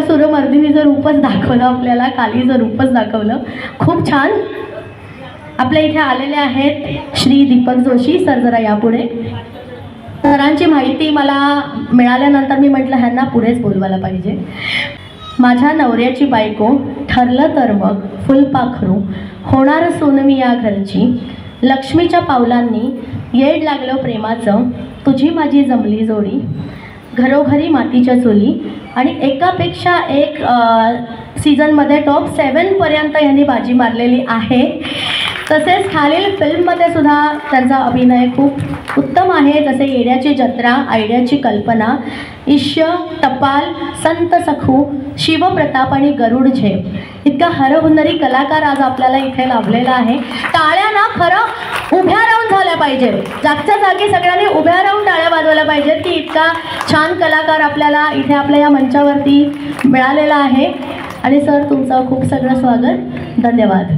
सुरमर्दिनीचं रूपच दाखवलं आपल्याला, कालीचं रूपच दाखवलं. खूप छान. आपल्या इथे आलेले आहेत श्री दीपक जोशी सर. जरा यापुढे. सरांची माहिती मला मिळाल्यानंतर मी म्हटलं ह्यांना पुढेच बोलवायला पाहिजे. माझ्या नवऱ्याची बायको, ठरलं तर मग फुलपाखरू, होणार सोनमी या घरची, लक्ष्मीच्या पावलांनी येड लागलं प्रेमाचं, तुझी माझी जमली जोडी, घरोघरी मातीच्या चुली, आणि एकापेक्षा एक सीझनमध्ये टॉप 7 पर्यंत यांनी बाजी मारलेली आहे. तसेच खालील फिल्ममध्ये सुद्धा त्यांचा अभिनय खूप उत्तम आहे. जसे येड्याची जत्रा, आयडियाची कल्पना, ईश्य, टपाल, संत सखू, शिवप्रताप आणि गरुड झेप. इतका हरहुन्नरी कलाकार आज आपल्याला इथे लाभलेला आहे. टाळ्या ना खरं उभ्या राहून झाल्या पाहिजे. जागच्या जागी सगळ्यांनी उभ्या राहून टाळ्या वाजवल्या पाहिजेत की इतका छान कलाकार आपल्याला इथे आपल्या या मंचावरती मिळालेला आहे. आणि सर तुमचं खूप सगळं स्वागत. धन्यवाद.